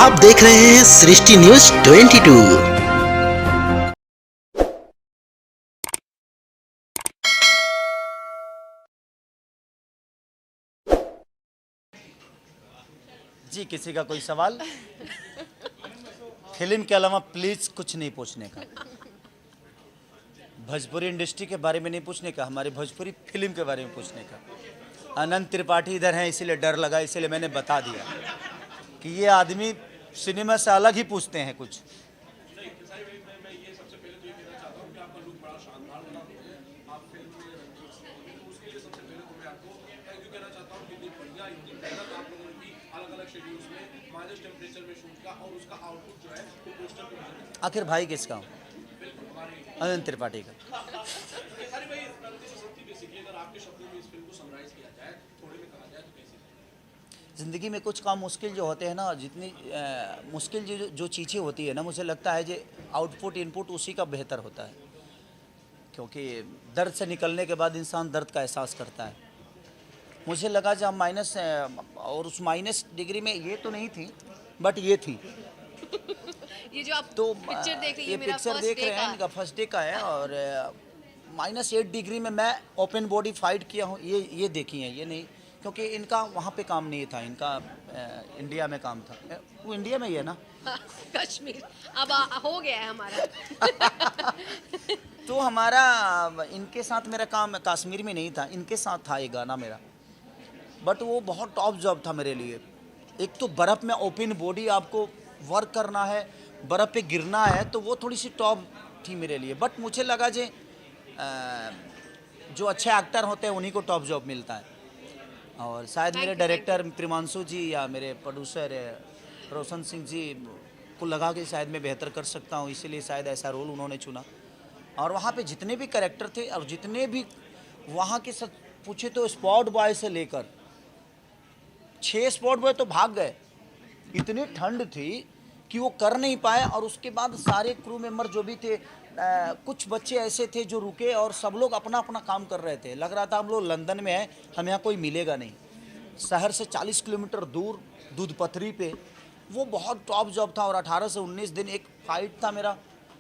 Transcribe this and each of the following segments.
आप देख रहे हैं सृष्टि न्यूज 22। जी, किसी का कोई सवाल? फिल्म के अलावा प्लीज कुछ नहीं पूछने का। भोजपुरी इंडस्ट्री के बारे में नहीं पूछने का, हमारी भोजपुरी फिल्म के बारे में पूछने का। अनंत त्रिपाठी इधर हैं, इसीलिए डर लगा, इसीलिए मैंने बता दिया कि ये आदमी सिनेमा से अलग ही पूछते हैं कुछ। आखिर भाई किसका हूँ? अनंत त्रिपाठी का। ज़िंदगी में कुछ काम मुश्किल जो होते हैं ना, जितनी मुश्किल जो चीज़ें होती है ना, मुझे लगता है जो आउटपुट इनपुट उसी का बेहतर होता है, क्योंकि दर्द से निकलने के बाद इंसान दर्द का एहसास करता है। मुझे लगा जब माइनस और उस माइनस डिग्री में ये तो नहीं थी, बट ये थी। ये जो आप तो पिक्चर देख रही ये पिक्चर देख रहे हैं, इनका फर्स्ट डे का है और -8 डिग्री में मैं ओपन बॉडी फाइट किया हूँ, ये देखी है, ये नहीं, क्योंकि इनका वहाँ पे काम नहीं था, इनका इंडिया में काम था। वो इंडिया में ही है ना? कश्मीर अब हो गया है हमारा। तो हमारा इनके साथ मेरा काम कश्मीर में नहीं था, इनके साथ था ये गाना मेरा, बट वो बहुत टॉप जॉब था मेरे लिए। एक तो बर्फ़ में ओपन बॉडी आपको वर्क करना है, बर्फ़ पे गिरना है, तो वो थोड़ी सी टॉप थी मेरे लिए। बट मुझे लगा जो अच्छे एक्टर होते हैं उन्हीं को टॉप जॉब मिलता है, और शायद मेरे डायरेक्टर प्रिमांशु जी या मेरे प्रोड्यूसर रोशन सिंह जी को लगा कि शायद मैं बेहतर कर सकता हूँ, इसीलिए शायद ऐसा रोल उन्होंने चुना। और वहाँ पे जितने भी कैरेक्टर थे और जितने भी वहाँ के सब पूछे तो स्पॉट बॉय से लेकर 6 स्पॉट बॉय तो भाग गए, इतनी ठंड थी कि वो कर नहीं पाए। और उसके बाद सारे क्रू मेंबर जो भी थे, कुछ बच्चे ऐसे थे जो रुके और सब लोग अपना अपना काम कर रहे थे। लग रहा था हम लोग लंदन में हैं, हम यहाँ कोई मिलेगा नहीं। शहर से 40 किलोमीटर दूर दूध पथरी पे वो बहुत टॉप जॉब था। और 18 से 19 दिन एक फाइट था मेरा,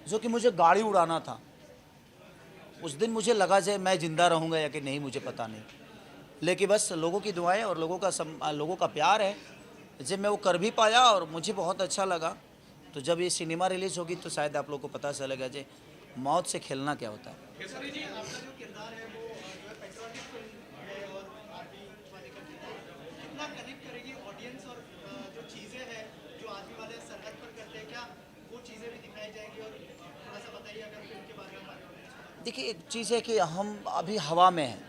जो कि मुझे गाड़ी उड़ाना था। उस दिन मुझे लगा जाए मैं ज़िंदा रहूँगा या कि नहीं, मुझे पता नहीं, लेकिन बस लोगों की दुआएं और लोगों का प्यार है, जब मैं वो कर भी पाया और मुझे बहुत अच्छा लगा। तो जब ये सिनेमा रिलीज़ होगी तो शायद आप लोग को पता चलेगा जे मौत से खेलना क्या होता है। देखिए, एक चीज़ है कि हम अभी हवा में हैं,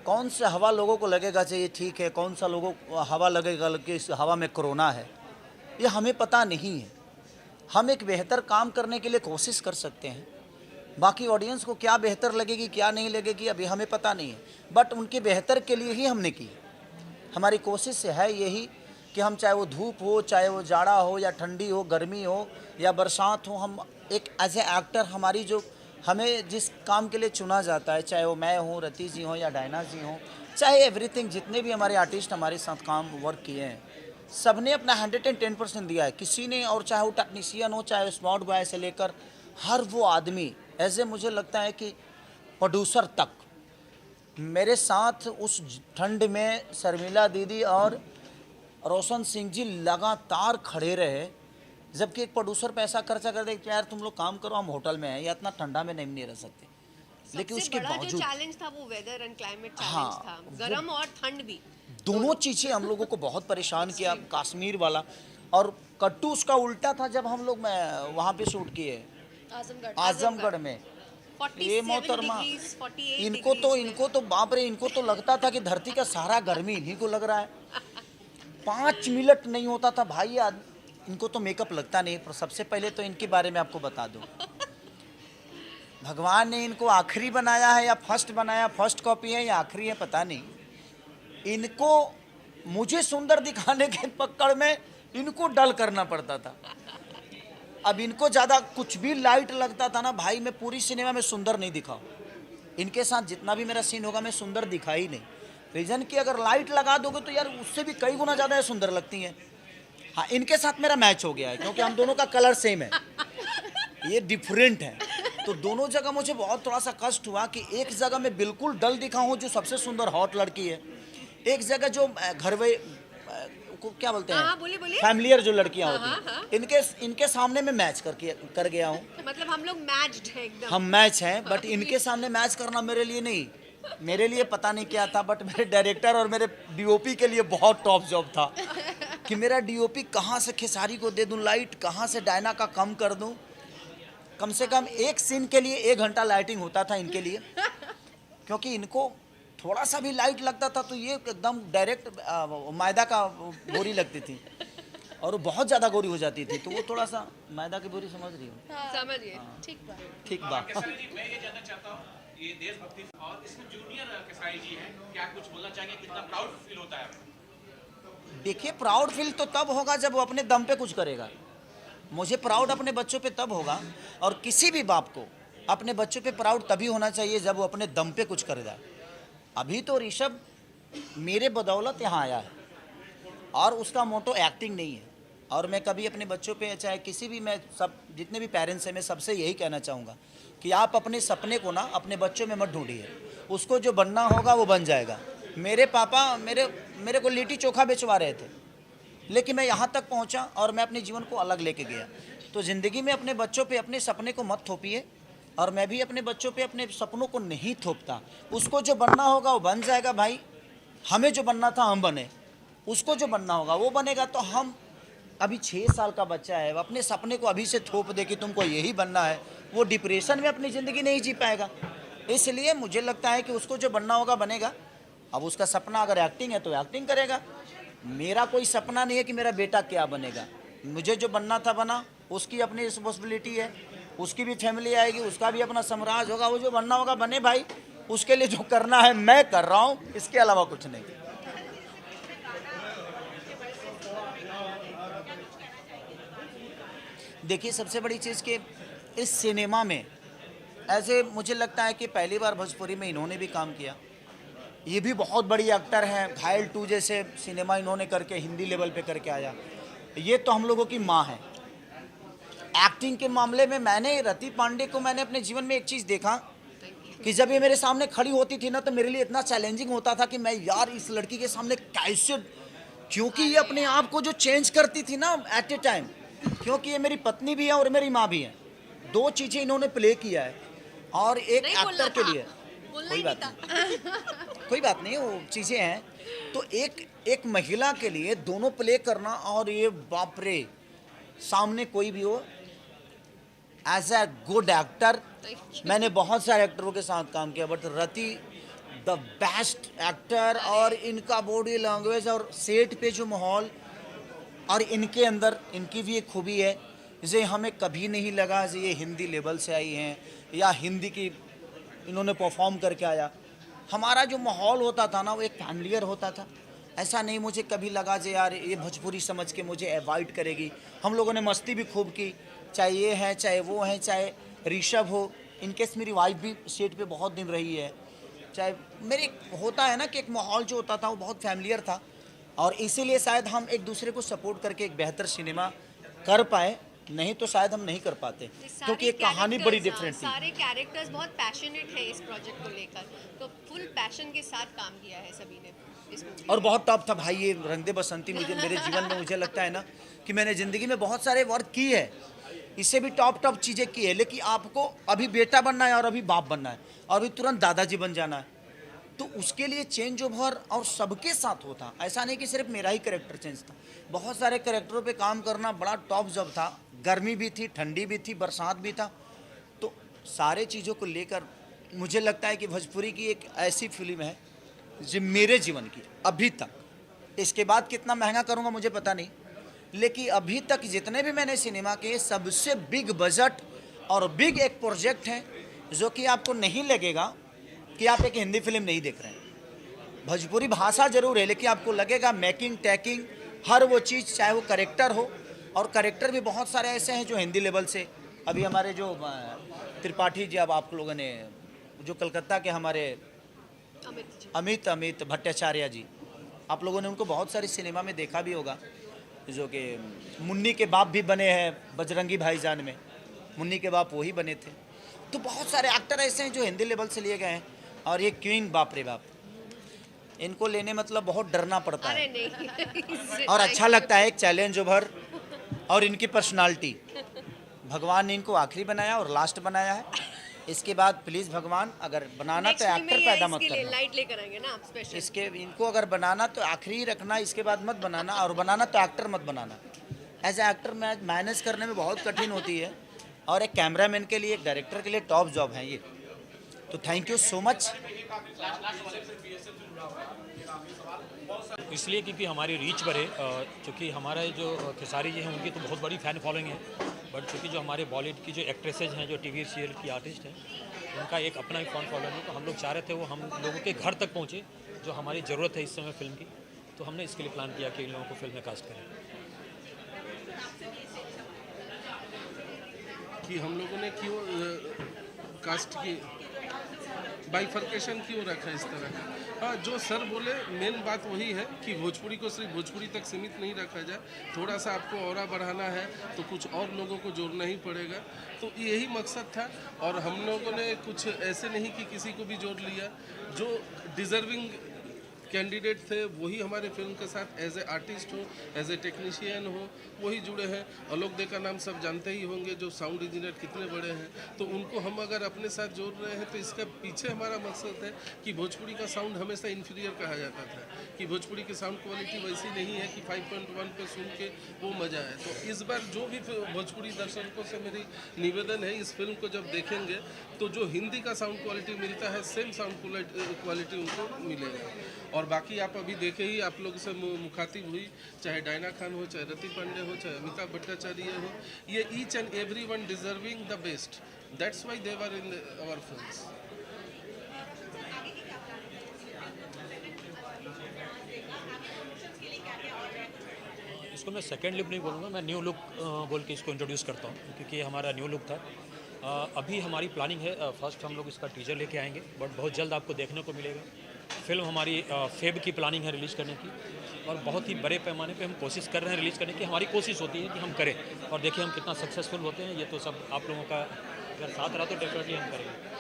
कौन सा हवा लोगों को लगेगा चाहिए ठीक है, कौन सा लोगों को हवा लगेगा कि इस हवा में कोरोना है, ये हमें पता नहीं है। हम एक बेहतर काम करने के लिए कोशिश कर सकते हैं, बाकी ऑडियंस को क्या बेहतर लगेगी क्या नहीं लगेगी अभी हमें पता नहीं है, बट उनके बेहतर के लिए ही हमने की। हमारी कोशिश है यही कि हम, चाहे वो धूप हो, चाहे वो जाड़ा हो या ठंडी हो, गर्मी हो या बरसात हो, हम एक एज ए एक्टर हमारी जो हमें जिस काम के लिए चुना जाता है, चाहे वो मैं हूँ, रति जी हों या डायना जी हों, चाहे एवरीथिंग, जितने भी हमारे आर्टिस्ट हमारे साथ काम वर्क किए हैं, सब ने अपना 110% दिया है। किसी ने, और चाहे वो टेक्नीशियन हो, चाहे स्मार्ट बॉय से लेकर हर वो आदमी, ऐसे मुझे लगता है कि प्रोड्यूसर तक मेरे साथ उस ठंड में शर्मिला दीदी और रोशन सिंह जी लगातार खड़े रहे। जबकि एक प्रोड्यूसर पैसा खर्चा कर दे कि यार तुम लोग काम करो, हम होटल में हैं या इतना ठंडा में नहीं रह सकते, लेकिन उसके बावजूद जो चैलेंज था वो वेदर एंड क्लाइमेट चैलेंज हाँ, था, गरम और ठंड भी, दोनों चीज़ें हम लोगों को बहुत परेशान किया। कश्मीर वाला और कट्टू उसका उल्टा था जब हम लोग वहाँ पे शूट किए आजमगढ़ में। ये मोहतरमा, इनको तो बाप रे, इनको तो लगता था कि धरती का सारा गर्मी इन्हीं को लग रहा है। 5 मिनट नहीं होता था भाई, इनको तो मेकअप लगता नहीं। पर सबसे पहले तो इनके बारे में आपको बता दूं, भगवान ने इनको आखिरी बनाया है या फर्स्ट बनाया, फर्स्ट कॉपी है या आखिरी है पता नहीं। इनको मुझे सुंदर दिखाने के पकड़ में इनको डल करना पड़ता था। अब इनको ज़्यादा कुछ भी लाइट लगता था ना भाई, मैं पूरी सिनेमा में सुंदर नहीं दिखाऊँ। इनके साथ जितना भी मेरा सीन होगा मैं सुंदर दिखा ही नहीं। रीज़न कि अगर लाइट लगा दोगे तो यार उससे भी कई गुना ज़्यादा सुंदर लगती हैं। हाँ, इनके साथ मेरा मैच हो गया है क्योंकि हम दोनों का कलर सेम है, ये डिफरेंट है। तो दोनों जगह मुझे बहुत थोड़ा सा कष्ट हुआ कि एक जगह मैं बिल्कुल डल दिखा हूँ जो सबसे सुंदर हॉट लड़की है, एक जगह जो घर वे को क्या बोलते हाँ, हैं, बोलिए, बोलिए। फैमिलियर जो लड़कियां हाँ, होती हाँ, हैं, इनके सामने मैं मैच कर गया हूँ। मतलब हम लोग मैच्ड हैं एकदम। हम मैच हैं, बट इनके सामने मैच करना मेरे लिए नहीं, मेरे लिए पता नहीं क्या था, बट मेरे डायरेक्टर और मेरे डीओपी के लिए बहुत टॉप जॉब था कि मेरा डीओपी कहाँ से खेसारी को दे दूं लाइट, कहाँ से डायना का कम कर दूं। कम से कम एक सीन के लिए 1 घंटा लाइटिंग होता था इनके लिए, क्योंकि इनको थोड़ा सा भी लाइट लगता था तो ये एकदम डायरेक्ट मैदा का बोरी लगती थी और वो बहुत ज़्यादा गोरी हो जाती थी, तो वो थोड़ा सा मैदा की बोरी, समझ रही हो। समझिए, ठीक बात। ठीक बात। केसारी जी, मैं ये जानना चाहता हूँ, ये देशभक्ति और इसमें जूनियर केसारी जी हैं, क्या कुछ बोलना चाहेंगे, कितना प्राउड फील होता है आपको? देखिए, प्राउड फील तो तब होगा जब वो अपने दम पे कुछ करेगा। मुझे प्राउड अपने बच्चों पे तब होगा, और किसी भी बाप को अपने बच्चों पे प्राउड तभी होना चाहिए जब वो अपने दम पे कुछ करेगा। अभी तो ऋषभ मेरे बदौलत यहाँ आया है और उसका मोटो एक्टिंग नहीं है, और मैं कभी अपने बच्चों पे चाहे किसी भी, मैं सब जितने भी पेरेंट्स हैं मैं सबसे यही कहना चाहूँगा कि आप अपने सपने को ना अपने बच्चों में मत ढूंढिए, उसको जो बनना होगा वो बन जाएगा। मेरे पापा मेरे को लिट्टी चोखा बेचवा रहे थे, लेकिन मैं यहाँ तक पहुँचा और मैं अपने जीवन को अलग लेके गया। तो ज़िंदगी में अपने बच्चों पे अपने सपने को मत थोपिए, और मैं भी अपने बच्चों पे अपने सपनों को नहीं थोपता। उसको जो बनना होगा वो बन जाएगा भाई, हमें जो बनना था हम बने, उसको जो बनना होगा वो बनेगा। तो हम अभी 6 साल का बच्चा है, वो अपने सपने को अभी से थोप दे कि तुमको यही बनना है, वो डिप्रेशन में अपनी ज़िंदगी नहीं जी पाएगा। इसलिए मुझे लगता है कि उसको जो बनना होगा बनेगा। अब उसका सपना अगर एक्टिंग है तो एक्टिंग करेगा। मेरा कोई सपना नहीं है कि मेरा बेटा क्या बनेगा, मुझे जो बनना था बना, उसकी अपनी रिस्पॉन्सिबिलिटी है, उसकी भी फैमिली आएगी, उसका भी अपना साम्राज्य होगा, वो जो बनना होगा बने भाई। उसके लिए जो करना है मैं कर रहा हूँ, इसके अलावा कुछ नहीं। देखिए, सबसे बड़ी चीज़ कि इस सिनेमा में ऐसे मुझे लगता है कि पहली बार भोजपुरी में इन्होंने भी काम किया। ये भी बहुत बड़ी एक्टर हैं, घायल 2 जैसे सिनेमा इन्होंने करके हिंदी लेवल पे करके आया। ये तो हम लोगों की माँ है। एक्टिंग के मामले में मैंने रति पांडे को, मैंने अपने जीवन में एक चीज़ देखा कि जब ये मेरे सामने खड़ी होती थी ना, तो मेरे लिए इतना चैलेंजिंग होता था कि मैं यार इस लड़की के सामने कैसे, क्योंकि ये अपने आप को जो चेंज करती थी ना एट ए टाइम, क्योंकि ये मेरी पत्नी भी है और मेरी माँ भी है, 2 चीज़ें इन्होंने प्ले किया है। और एक नहीं बोलना एक्टर के था, लिए बोलना कोई ही बात नहीं नहीं, कोई बात नहीं, वो चीज़ें हैं। तो एक महिला के लिए दोनों प्ले करना, और ये बाप रे, सामने कोई भी हो, एज ए गुड एक्टर मैंने बहुत सारे एक्टरों के साथ काम किया, but Rati the best actor. और इनका बॉडी लैंग्वेज और सेट पे जो माहौल, और इनके अंदर इनकी भी एक खूबी है, जैसे हमें कभी नहीं लगा कि ये हिंदी लेवल से आई हैं या हिंदी की इन्होंने परफॉर्म करके आया। हमारा जो माहौल होता था ना वो एक फैमिलियर होता था। ऐसा नहीं मुझे कभी लगा कि यार ये भोजपुरी समझ के मुझे अवॉइड करेगी। हम लोगों ने मस्ती भी खूब की, चाहे ये है चाहे वो है, चाहे ऋषभ हो, इनकेस मेरी वाइफ भी सेट पे बहुत दिन रही है, चाहे मेरे होता है ना कि एक माहौल जो होता था वो बहुत फैमिलियर था, और इसीलिए शायद हम एक दूसरे को सपोर्ट करके एक बेहतर सिनेमा कर पाए, नहीं तो शायद हम नहीं कर पाते, क्योंकि एक कहानी बड़ी डिफरेंट थी। सारे कैरेक्टर्स बहुत पैशनेट हैं इस प्रोजेक्ट को लेकर, तो फुल पैशन के साथ काम किया है सभी ने इस movie और में। बहुत टॉप था भाई ये रंग दे बसंती। मुझे मेरे जीवन में मुझे लगता है ना कि मैंने ज़िंदगी में बहुत सारे वर्क की है, इससे भी टॉप चीज़ें की है, लेकिन आपको अभी बेटा बनना है और अभी बाप बनना है और अभी तुरंत दादाजी बन जाना है, तो उसके लिए चेंज ओवर और सबके साथ होता। ऐसा नहीं कि सिर्फ मेरा ही कैरेक्टर चेंज था, बहुत सारे कैरेक्टरों पे काम करना बड़ा टॉप जॉब था। गर्मी भी थी, ठंडी भी थी, बरसात भी था, तो सारे चीज़ों को लेकर मुझे लगता है कि भोजपुरी की एक ऐसी फिल्म है जो मेरे जीवन की अभी तक, इसके बाद कितना महंगा करूँगा मुझे पता नहीं, लेकिन अभी तक जितने भी मैंने सिनेमा के सबसे बिग बजट और बिग एक प्रोजेक्ट है, जो कि आपको नहीं लगेगा कि आप एक हिंदी फिल्म नहीं देख रहे हैं। भोजपुरी भाषा जरूर है, लेकिन आपको लगेगा मेकिंग टेकिंग हर वो चीज़, चाहे वो करेक्टर हो, और करेक्टर भी बहुत सारे ऐसे हैं जो हिंदी लेवल से, अभी हमारे जो त्रिपाठी जी, अब आप लोगों ने जो कलकत्ता के हमारे अमित जी। अमित भट्टाचार्य जी, आप लोगों ने उनको बहुत सारी सिनेमा में देखा भी होगा। जो कि मुन्नी के बाप भी बने हैं बजरंगी भाईजान में, मुन्नी के बाप वही बने थे। तो बहुत सारे एक्टर ऐसे हैं जो हिंदी लेवल से लिए गए हैं। और ये क्वीन, बाप रे बाप, इनको लेने मतलब बहुत डरना पड़ता अरे है। नहीं और अच्छा लगता है, एक चैलेंज ओवर, और इनकी पर्सनालिटी, भगवान ने इनको आखिरी बनाया और लास्ट बनाया है। इसके बाद प्लीज़ भगवान, अगर बनाना तो एक्टर पैदा मत करना। लाइट लेकर आएंगे ना आप स्पेशल। इसके इनको अगर बनाना तो आखिरी ही रखना, इसके बाद मत बनाना, और बनाना तो एक्टर मत बनाना। एज ए एक्टर मैनेज करने में बहुत कठिन होती है, और एक कैमरामैन के लिए, एक डायरेक्टर के लिए टॉप जॉब है ये। तो थैंक यू सो मच। इसलिए क्योंकि हमारी रीच बढ़े, क्योंकि हमारा जो खेसारी जी हैं उनकी तो बहुत बड़ी फ़ैन फॉलोइंग है, बट चूँकि जो हमारे बॉलीवुड की जो एक्ट्रेसेज हैं, जो टीवी सीरियल की आर्टिस्ट हैं, उनका एक अपना ही फ़ैन फॉलोइंग है। तो हम लोग चाह रहे थे वो हम लोगों के घर तक पहुँचे, जो हमारी ज़रूरत है इस समय फ़िल्म की। तो हमने इसके लिए प्लान किया कि इन लोगों को फिल्म में कास्ट करें। कि हम लोगों ने क्यों कास्ट की बाइफर्केशन क्यों रखा इस तरह का। हाँ, जो सर बोले मेन बात वही है कि भोजपुरी को सिर्फ भोजपुरी तक सीमित नहीं रखा जाए, थोड़ा सा आपको और बढ़ाना है तो कुछ और लोगों को जोड़ना ही पड़ेगा। तो यही मकसद था, और हम लोगों ने कुछ ऐसे नहीं कि किसी को भी जोड़ लिया, जो डिज़र्विंग कैंडिडेट थे वही हमारे फिल्म के साथ एज ए आर्टिस्ट हो, एज ए टेक्नीशियन हो, वही जुड़े हैं। आलोक दे का नाम सब जानते ही होंगे, जो साउंड इंजीनियर कितने बड़े हैं। तो उनको हम अगर अपने साथ जोड़ रहे हैं तो इसका पीछे हमारा मकसद है कि भोजपुरी का साउंड हमेशा इन्फीरियर कहा जाता था, कि भोजपुरी की साउंड क्वालिटी वैसी नहीं है कि 5.1 पे सुन के वो मज़ा है। तो इस बार जो भी भोजपुरी दर्शकों से मेरी निवेदन है, इस फिल्म को जब देखेंगे तो जो हिंदी का साउंड क्वालिटी मिलता है, सेम साउंड क्वालिटी उनको मिलेगा। और बाकी आप अभी देखे ही, आप लोग से मुखातिब हुई, चाहे डायना खान हो, चाहे रति पांडे हो, चाहे अमिताभ भट्टाचार्य हो, ये each and every one deserving the best. That's why they were in our films. इसको मैं सेकेंड लुक नहीं बोलूँगा, मैं न्यू लुक बोल के इसको इंट्रोड्यूस करता हूँ, क्योंकि ये हमारा न्यू लुक था। अभी हमारी प्लानिंग है, फर्स्ट हम लोग इसका टीजर लेके आएंगे, बट बहुत जल्द आपको देखने को मिलेगा। फिल्म हमारी फेब की प्लानिंग है रिलीज़ करने की, और बहुत ही बड़े पैमाने पे हम कोशिश कर रहे हैं रिलीज़ करने की। हमारी कोशिश होती है कि हम करें, और देखिए हम कितना सक्सेसफुल होते हैं। ये तो सब आप लोगों का अगर साथ रहा तो डेफिनेटली हम करेंगे।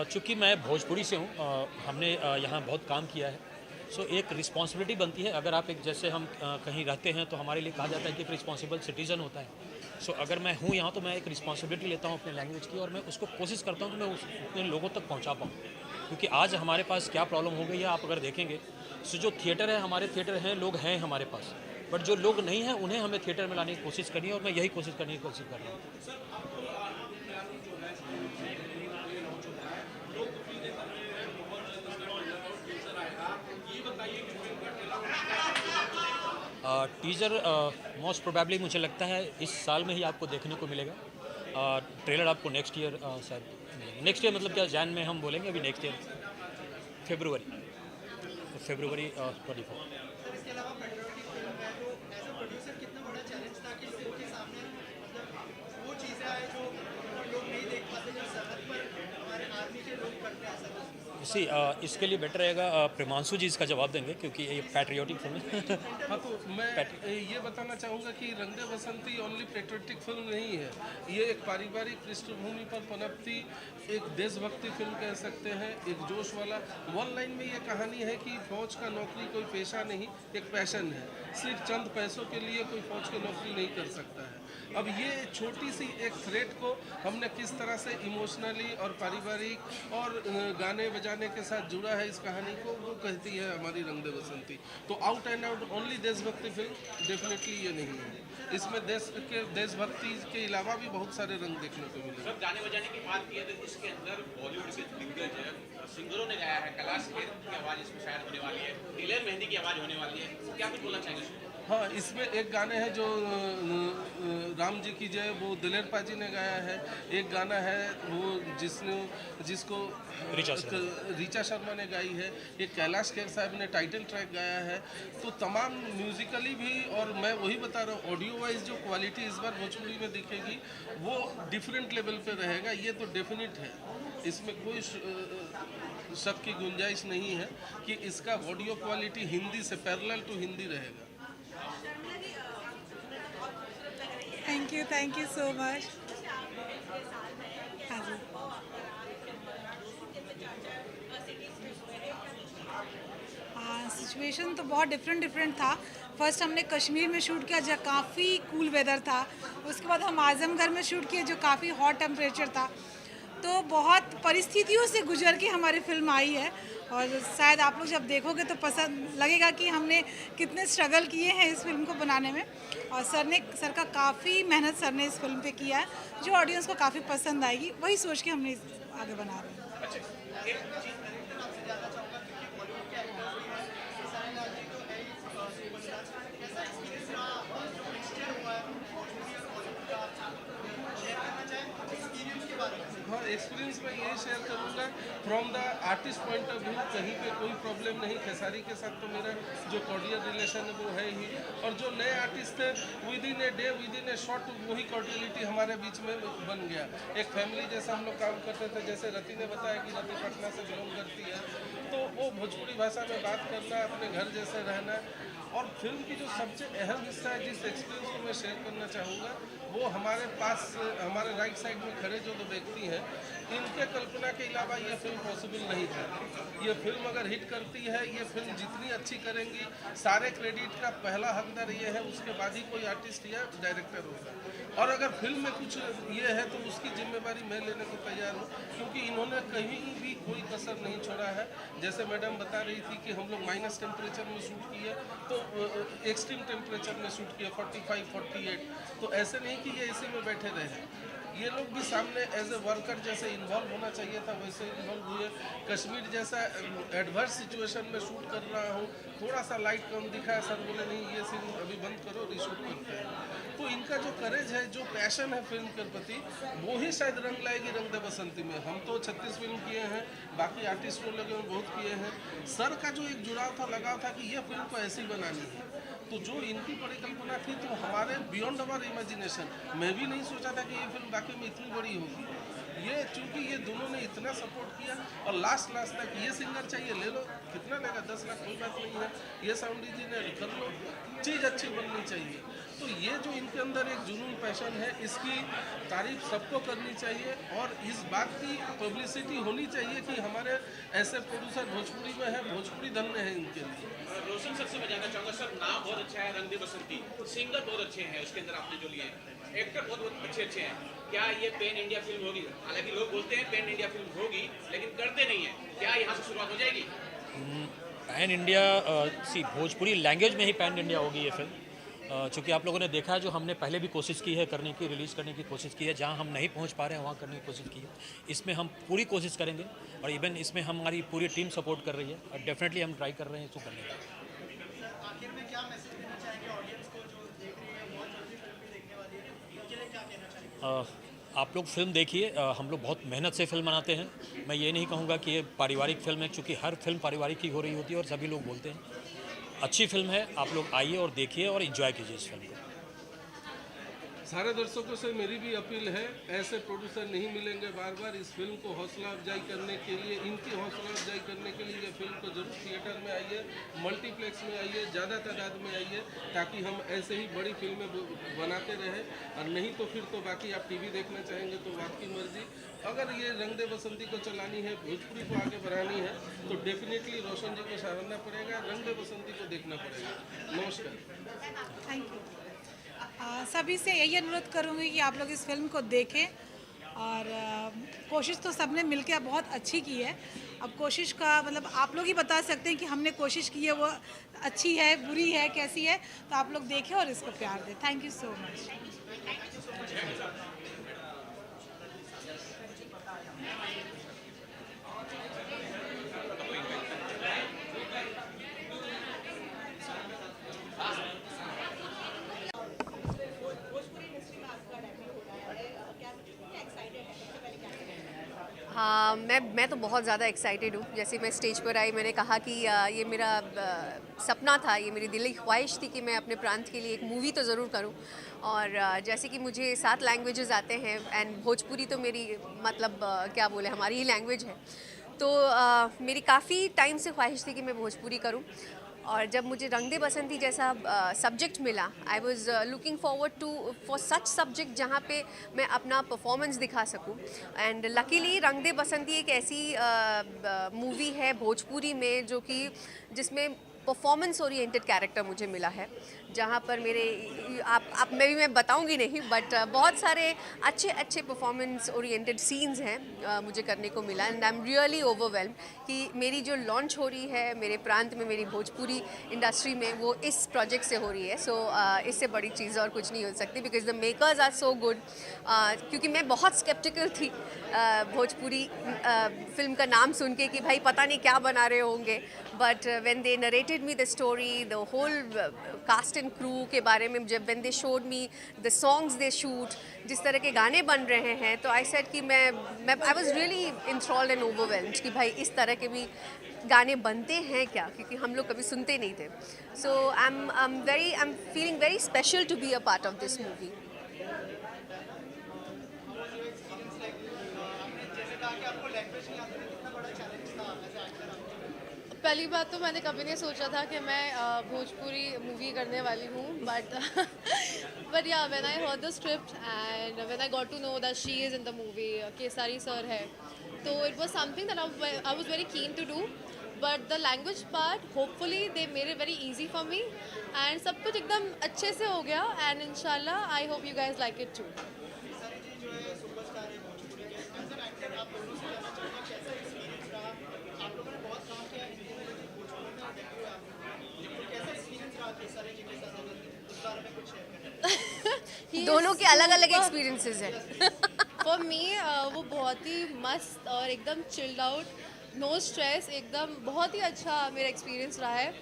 चूँकि मैं भोजपुरी से हूँ, हमने यहाँ बहुत काम किया है, सो एक रिस्पॉन्सिबिलिटी बनती है। अगर आप एक, जैसे हम कहीं रहते हैं तो हमारे लिए कहा जाता है कि एक रिस्पॉन्सिबल सिटीज़न होता है। सो अगर मैं हूँ यहाँ तो मैं एक रिस्पॉन्सिबिलिटी लेता हूँ अपने लैंग्वेज की, और मैं उसको कोशिश करता हूँ कि मैं उतने लोगों तक पहुँचा पाऊँ। क्योंकि आज हमारे पास क्या प्रॉब्लम हो गई है, आप अगर देखेंगे, सो जो थिएटर है, हमारे थिएटर हैं, लोग हैं हमारे पास, बट जो लोग नहीं हैं उन्हें हमें थिएटर में लाने की कोशिश करनी है, और मैं यही कोशिश करने की कोशिश कर रहा हूँ। टीज़र मोस्ट प्रोबेबली मुझे लगता है इस साल में ही आपको देखने को मिलेगा। ट्रेलर आपको नेक्स्ट ईयर शायद, नेक्स्ट ईयर मतलब क्या, जैन में हम बोलेंगे, अभी नेक्स्ट ईयर फरवरी 24। इसके लिए बेटर रहेगा प्रेमांशु जी इसका जवाब देंगे, क्योंकि ये पैट्रियोटिक फिल्म है। हाँ, तो मैं ये बताना चाहूँगा कि रंग दे बसंती ओनली पेट्रियोटिक फिल्म नहीं है, ये एक पारिवारिक पृष्ठभूमि पर पनपती एक देशभक्ति फिल्म कह सकते हैं, एक जोश वाला। वन लाइन में ये कहानी है कि फौज का नौकरी कोई पेशा नहीं, एक पैशन है। सिर्फ चंद पैसों के लिए कोई फौज की नौकरी नहीं कर सकता है। अब ये छोटी सी एक थ्रेड को हमने किस तरह से इमोशनली और पारिवारिक और गाने बजाने के साथ जुड़ा है इस कहानी को, वो कहती है हमारी रंग दे बसंती। तो आउट एंड आउट ओनली देशभक्ति फिल्म डेफिनेटली ये नहीं है, इसमें देशभक्ति के अलावा भी बहुत सारे रंग देखने को मिले। सब गाने बजाने की बात की है तो इसके अंदर बॉलीवुड के दिग्गज सिंगरों ने गाया है, कैलाश खेर की आवाज़ इसमें शायद होने वाली है, नीलम मेहंदी की आवाज़ होने वाली है, क्या कुछ बोलना चाहेंगे? हाँ, इसमें एक गाने हैं जो राम जी की जय वो दिलेर पाजी ने गाया है, एक गाना है वो जिसको ऋचा शर्मा ने गाई है, एक कैलाश खेर साहब ने टाइटल ट्रैक गाया है। तो तमाम म्यूजिकली भी, और मैं वही बता रहा हूँ ऑडियो वाइज जो क्वालिटी इस बार भोजपुरी में दिखेगी वो डिफरेंट लेवल पे रहेगा, ये तो डेफिनेट है, इसमें कोई शक की गुंजाइश नहीं है कि इसका ऑडियो क्वालिटी हिंदी से पैरेलल टू हिंदी रहेगा। Thank you so much. हाँ जी, सिचुएशन तो बहुत डिफरेंट था। फर्स्ट हमने कश्मीर में शूट किया जहाँ काफ़ी कूल वेदर था, उसके बाद हम आजमगढ़ में शूट किए जो काफ़ी हॉट टेम्परेचर था। तो बहुत परिस्थितियों से गुजर के हमारी फिल्म आई है और शायद आप लोग जब देखोगे तो पसंद लगेगा कि हमने कितने स्ट्रगल किए हैं इस फिल्म को बनाने में। और सर का काफ़ी मेहनत सर ने इस फिल्म पे किया है जो ऑडियंस को काफ़ी पसंद आएगी, वही सोच के हमने आगे बना रहे हैं। हाँ, एक्सपीरियंस मैं यही शेयर करूँगा from the artist point of view. कहीं पे कोई प्रॉब्लम नहीं, खेसारी के साथ तो मेरा जो कॉर्डियल रिलेशन है वो है ही, और जो नए आर्टिस्ट थे with in a day with in A short वही कॉर्डियलिटी हमारे बीच में बन गया। एक फैमिली जैसा हम लोग काम करते थे, जैसे रति ने बताया कि रति पटना से बिलोंग करती है, तो वो भोजपुरी भाषा में बात करना, अपने घर जैसे रहना। और फिल्म की जो सबसे अहम हिस्सा है जिस एक्सपीरियंस को मैं शेयर करना चाहूँगा वो हमारे पास हमारे राइट साइड में खड़े जो दो व्यक्ति हैं, इनके कल्पना के अलावा ये फिल्म पॉसिबल नहीं था। ये फिल्म अगर हिट करती है, ये फिल्म जितनी अच्छी करेंगी, सारे क्रेडिट का पहला हकदार ये है, उसके बाद ही कोई आर्टिस्ट या डायरेक्टर होगा। और अगर फिल्म में कुछ ये है तो उसकी जिम्मेवारी मैं लेने को तैयार हूँ, क्योंकि इन्होंने कहीं भी कोई कसर नहीं छोड़ा है। जैसे मैडम बता रही थी कि हम लोग माइनस टेम्परेचर में शूट किए, तो एक्सट्रीम टेम्परेचर में शूट किए 45, 48, तो ऐसे नहीं कि ये इसी में बैठे रहे। ये लोग भी सामने एज ए वर्कर जैसे इन्वॉल्व होना चाहिए था, वैसे इन्वॉल्व हुए। कश्मीर जैसा एडवर्स सिचुएशन में शूट कर रहा हूँ, थोड़ा सा लाइट कम दिखा है, सर बोले नहीं ये सीन अभी बंद करो, रीशूट करते हैं। तो इनका जो करेज है, जो पैशन है फिल्म के प्रति, वो ही शायद रंग लाएगी रंग दे बसंती में। हम तो 36 फिल्म किए हैं, बाकी आर्टिस्टों लोगों ने बहुत किए हैं। सर का जो एक जुड़ाव था, लगाव था कि ये फिल्म को ऐसी बनानी है, तो जो इनकी परिकल्पना थी तो हमारे बियॉन्ड अवर इमेजिनेशन। मैं भी नहीं सोचा था कि ये फिल्म बाकी में इतनी बड़ी होगी। ये चूंकि ये दोनों ने इतना सपोर्ट किया, और लास्ट तक ये सिंगर चाहिए ले लो, कितना लेगा 10 लाख, कोई बात नहीं है, ये साउंड इंजीनियर कर लो, चीज़ अच्छी बननी चाहिए। तो ये जो इनके अंदर एक जुनून पैशन है, इसकी तारीफ सबको करनी चाहिए, और इस बात की पब्लिसिटी होनी चाहिए कि हमारे ऐसे प्रोड्यूसर भोजपुरी में है, भोजपुरी धन्य है इनके लिए। रोशन सर से मैं जानना चाहूँगा, सर नाम बहुत अच्छा है रंग दे बसंती, सिंगर बहुत अच्छे हैं उसके अंदर आपने जो लिए हैं, एक्टर बहुत अच्छे हैं, क्या ये पैन इंडिया फिल्म होगी? हालांकि लोग बोलते हैं पैन इंडिया फिल्म होगी, लेकिन करते नहीं है, क्या यहाँ से शुरुआत हो जाएगी? पैन इंडिया भोजपुरी लैंग्वेज में ही पैन इंडिया होगी ये फिल्म। चूँकि आप लोगों ने देखा है, जो हमने पहले भी कोशिश की है करने की, रिलीज़ करने की कोशिश की है, जहाँ हम नहीं पहुँच पा रहे हैं वहाँ करने की कोशिश की है। इसमें हम पूरी कोशिश करेंगे, और इवन इसमें हमारी पूरी टीम सपोर्ट कर रही है, और डेफिनेटली हम ट्राई कर रहे हैं इसको करने का। आखिर में क्या मैसेज देना चाहेंगे ऑडियंस को जो देख रही है, बहुत जल्दी फिल्म भी देखने वाली है, इनके लिए क्या कहना चाहेंगे? आप लोग फिल्म देखिए, हम लोग बहुत मेहनत से फिल्म बनाते हैं। मैं ये नहीं कहूँगा कि ये पारिवारिक फिल्म है, क्योंकि हर फिल्म पारिवारिक ही हो रही होती है और सभी लोग बोलते हैं। अच्छी फिल्म है, आप लोग आइए और देखिए और एंजॉय कीजिए इस फिल्म को। सारे दर्शकों से मेरी भी अपील है, ऐसे प्रोड्यूसर नहीं मिलेंगे बार बार। इस फिल्म को हौसला अफजाई करने के लिए, इनकी हौसला अफजाई करने के लिए ये फिल्म को जरूर थिएटर में आइए, मल्टीप्लेक्स में आइए, ज़्यादा तादाद में आइए, ताकि हम ऐसे ही बड़ी फिल्में बनाते रहें। और नहीं तो फिर तो बाकी आप टीवी देखना चाहेंगे तो आपकी मर्जी। अगर ये रंग दे बसंती को चलानी है, भोजपुरी को आगे बढ़ानी है, तो डेफिनेटली रोशन जी को सराहना पड़ेगा, रंग दे बसंती को देखना पड़ेगा। नमस्कार। Thank you. सभी से यही अनुरोध करूँगी कि आप लोग इस फिल्म को देखें, और कोशिश तो सबने मिलकर बहुत अच्छी की है। अब कोशिश का मतलब आप लोग ही बता सकते हैं कि हमने कोशिश की है वो अच्छी है, बुरी है, कैसी है, तो आप लोग देखें और इसको प्यार दें। Thank you so much. मैं तो बहुत ज़्यादा एक्साइटेड हूँ। जैसे मैं स्टेज पर आई, मैंने कहा कि ये मेरा सपना था, ये मेरी दिली ख्वाहिश थी कि मैं अपने प्रांत के लिए एक मूवी तो ज़रूर करूँ। और जैसे कि मुझे 7 लैंग्वेजेस आते हैं एंड भोजपुरी तो मेरी मतलब क्या बोले, हमारी ही लैंग्वेज है। तो मेरी काफ़ी टाइम से ख्वाहिश थी कि मैं भोजपुरी करूँ। और जब मुझे रंग दे बसंती जैसा सब्जेक्ट मिला, I was looking forward to for such subject जहाँ पे मैं अपना परफॉर्मेंस दिखा सकूँ। एंड लकीली रंग दे बसंती एक ऐसी मूवी है भोजपुरी में जो कि जिसमें परफॉर्मेंस ओरिएंटेड कैरेक्टर मुझे मिला है, जहाँ पर मेरे आप मैं बताऊंगी नहीं, बट बहुत सारे अच्छे परफॉर्मेंस ओरिएंटेड सीन्स हैं मुझे करने को मिला। And I am really overwhelm कि मेरी जो लॉन्च हो रही है मेरे प्रांत में, मेरी भोजपुरी इंडस्ट्री में, वो इस प्रोजेक्ट से हो रही है। सो इससे बड़ी चीज़ और कुछ नहीं हो सकती, because the makers are so good. क्योंकि मैं बहुत स्केप्टिकल थी भोजपुरी फिल्म का नाम सुन के कि भाई पता नहीं क्या बना रहे होंगे, but when they narrated me the story, the whole cast and crew के बारे में, जब when they showed me the songs they shoot, जिस तरह के गाने बन रहे हैं, तो आई सेड कि मैं I was really enthralled and overwhelmed कि भाई इस तरह के भी गाने बनते हैं क्या, क्योंकि हम लोग कभी सुनते नहीं थे। So I am feeling very special to be a part of this movie. पहली बात तो मैंने कभी नहीं सोचा था कि मैं भोजपुरी मूवी करने वाली हूँ, but yeah when I heard the script and when I got to know that she is in the movie, Khesari sir है, तो it was something that I was very keen to do. But the language part hopefully they made it very easy for me and सब कुछ एकदम अच्छे से हो गया and इंशाल्लाह I hope you guys like it too. दोनों के अलग अलग एक्सपीरियंसेस हैं। फॉर मी वो बहुत ही मस्त और एकदम चिल्ड आउट, नो स्ट्रेस, एकदम बहुत ही अच्छा मेरा एक्सपीरियंस रहा है।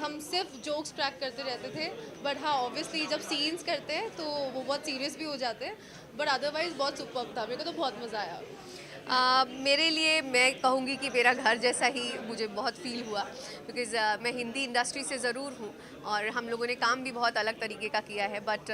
हम सिर्फ जोक्स ट्रैक करते रहते थे, बट हाँ ऑब्वियसली जब सीन्स करते हैं तो वो बहुत सीरियस भी हो जाते हैं, बट अदरवाइज बहुत सुपर्ब था, मेरे को तो बहुत मज़ा आया। मेरे लिए मैं कहूँगी कि मेरा घर जैसा ही मुझे बहुत फील हुआ, बिकॉज़ मैं हिंदी इंडस्ट्री से ज़रूर हूँ और हम लोगों ने काम भी बहुत अलग तरीके का किया है, बट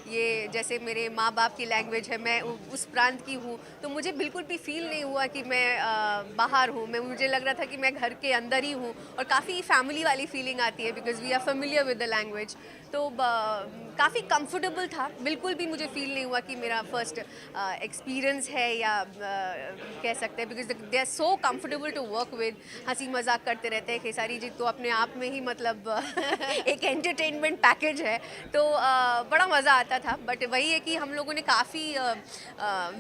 ये जैसे मेरे माँ बाप की लैंग्वेज है, मैं उस प्रांत की हूँ, तो मुझे बिल्कुल भी फील नहीं हुआ कि मैं बाहर हूँ। मुझे लग रहा था कि मैं घर के अंदर ही हूँ और काफ़ी फैमिली वाली फीलिंग आती है because we are familiar with the language. तो काफ़ी कंफर्टेबल था, बिल्कुल भी मुझे फील नहीं हुआ कि मेरा फर्स्ट एक्सपीरियंस है या कह सकते हैं, because they are so comfortable to work with, हंसी मजाक करते रहते हैं। खेसारी जी तो अपने आप में ही मतलब एक एंटरटेनमेंट पैकेज है, तो बड़ा मज़ा आता था। बट वही है कि हम लोगों ने काफ़ी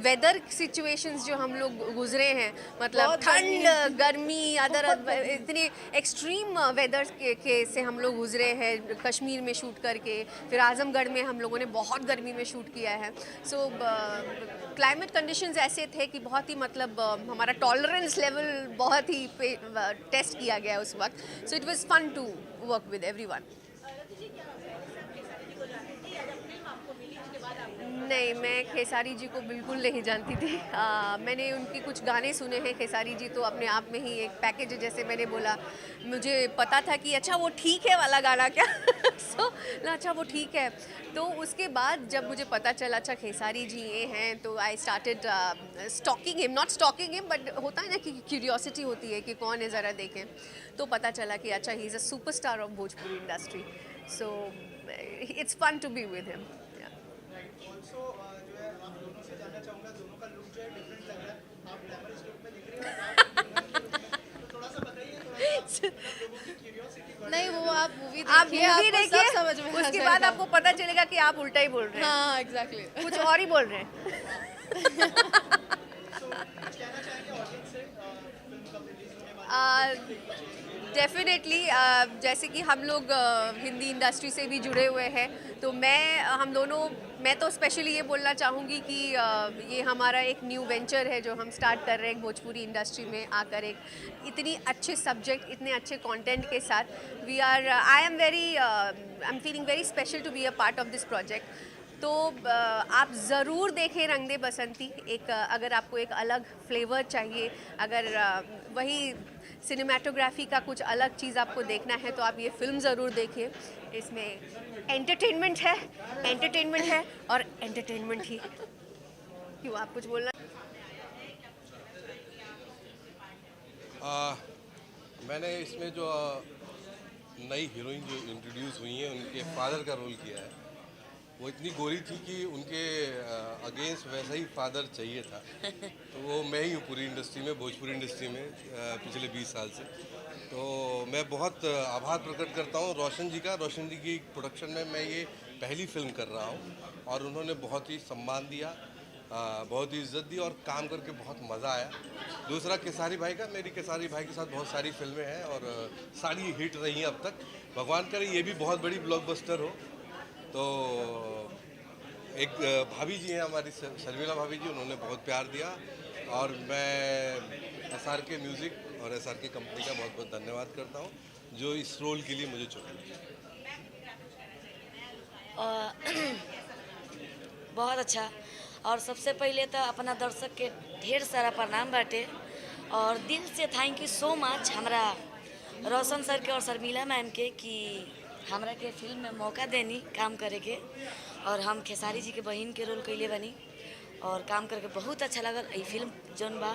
वेदर सिचुएशंस जो हम लोग गुजरे हैं, मतलब ठंड, गर्मी, इतने एक्सट्रीम वेदर के से हम लोग गुजरे हैं। कश्मीर में शूट करके, फिर आजमगढ़ में हम लोगों ने बहुत गर्मी में शूट किया है। सो क्लाइमेट कंडीशंस ऐसे थे कि बहुत ही मतलब हमारा टॉलरेंस लेवल बहुत ही टेस्ट किया गया उस वक्त। So it was fun to work with everyone. नहीं, मैं खेसारी जी को बिल्कुल नहीं जानती थी। मैंने उनकी कुछ गाने सुने हैं। खेसारी जी तो अपने आप में ही एक पैकेज है, जैसे मैंने बोला, मुझे पता था कि अच्छा वो ठीक है वाला गाना क्या अच्छा वो ठीक है। तो उसके बाद जब मुझे पता चला अच्छा खेसारी जी ये हैं, तो I started stalking him, not stalking him, but होता है ना कि क्यूरियोसिटी होती है कि कौन है, ज़रा देखें। तो पता चला कि अच्छा he is a superstar of Bhojpuri industry. So it's fun to be with him. Also जो है आप दोनों से जानना चाहूँगा, दोनों का लुक जो है डिफरेंट लग रहा है। आप ग्लैमरस लुक में दिख रहे हैं, तो थोड़ा सा बताइए, लोगों की क्यूरियोसिटी। नहीं, वो आप मूवी देखिए, समझ में उसके बाद आपको पता चलेगा कि आप उल्टा ही बोल रहे हैं। हाँ एग्जैक्टली, कुछ और ही बोल रहे हैं। कहना चाहेंगे ऑडियंस से फिल्म कब रिलीज होने वाली है? डेफिनेटली जैसे कि हम लोग हिंदी इंडस्ट्री से भी जुड़े हुए हैं, तो मैं तो स्पेशली ये बोलना चाहूँगी कि ये हमारा एक न्यू वेंचर है जो हम स्टार्ट कर रहे हैं भोजपुरी इंडस्ट्री में आकर, एक इतनी अच्छे सब्जेक्ट, इतने अच्छे कंटेंट के साथ। I am feeling very special to be a part of this project. तो आप ज़रूर देखें रंग दे बसंती। एक अगर आपको एक अलग फ्लेवर चाहिए, अगर वही सिनेमाटोग्राफी का कुछ अलग चीज़ आपको देखना है तो आप ये फिल्म ज़रूर देखिए। इसमें एंटरटेनमेंट है और एंटरटेनमेंट ही। क्यों, आप कुछ बोलना? मैंने इसमें जो नई हीरोइन जो इंट्रोड्यूस हुई हैं उनके फादर का रोल किया है। वो इतनी गोरी थी कि उनके अगेंस्ट वैसा ही फादर चाहिए था। तो वो मैं ही हूँ पूरी इंडस्ट्री में, भोजपुरी इंडस्ट्री में पिछले 20 साल से। तो मैं बहुत आभार प्रकट करता हूँ रोशन जी का। रोशन जी की प्रोडक्शन में मैं ये पहली फिल्म कर रहा हूँ और उन्होंने बहुत ही सम्मान दिया, बहुत ही इज्जत दी और काम करके बहुत मज़ा आया। दूसरा केसारी भाई का, मेरी केसारी भाई के साथ बहुत सारी फिल्में हैं और सारी हिट रही हैं अब तक। भगवान करे ये भी बहुत बड़ी ब्लॉकबस्टर हो। तो एक भाभी जी हैं हमारी, शर्मिला भाभी जी, उन्होंने बहुत प्यार दिया और मैं SRK म्यूज़िक और SRK कंपनी का बहुत बहुत धन्यवाद करता हूँ जो इस रोल के लिए मुझे चुना। बहुत अच्छा। और सबसे पहले तो अपना दर्शक के ढेर सारा प्रणाम बाटे और दिल से थैंक यू सो मच हमरा रोशन सर के और शर्मिला मैम के कि हमरा के फिल्म में मौका देनी काम करे के। और हम खेसारी जी के बहन के रोल कैले बनी और काम करके बहुत अच्छा लगल। ये फिल्म जौन बा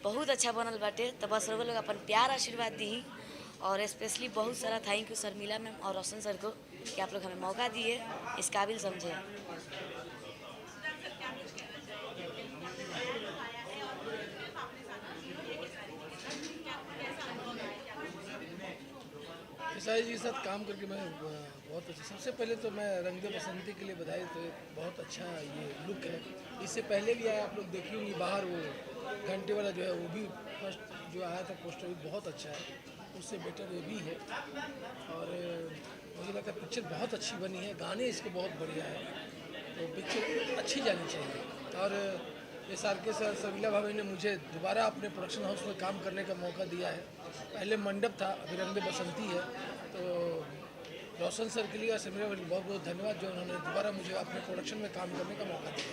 बहुत अच्छा बनल बाटे। तो बस लोग अपन प्यार आशीर्वाद दी और स्पेशली बहुत सारा थैंक यू शर्मिला मैम और रोशन सर को कि आप लोग हमें मौका दिए, इस काबिल समझे। खेसारी जी के साथ काम करके मैं बहुत अच्छा। सबसे पहले तो मैं रंग दे बसंती के लिए बधाई। तो एक बहुत अच्छा ये लुक है। इससे पहले भी आया, आप लोग देखी होंगी बाहर वो घंटे वाला जो है वो भी फर्स्ट जो आया था पोस्टर भी बहुत अच्छा है, उससे बेटर ये भी है। और मुझे लगता है पिक्चर बहुत अच्छी बनी है, गाने इसके बहुत बढ़िया है, तो पिक्चर अच्छी जानी चाहिए। और SRK सर, शर्मिला भाभी ने मुझे दोबारा अपने प्रोडक्शन हाउस में काम करने का मौका दिया है। पहले मंडप था, अभी रंग दे बसंती है। तो रोशन सर के लिए और शर्मिला भाभी बहुत बहुत धन्यवाद जो उन्होंने दोबारा मुझे अपने प्रोडक्शन में काम करने का मौका दिया।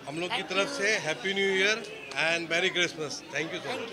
हम लोग की तरफ से happy new year and merry Christmas. Thank you so much.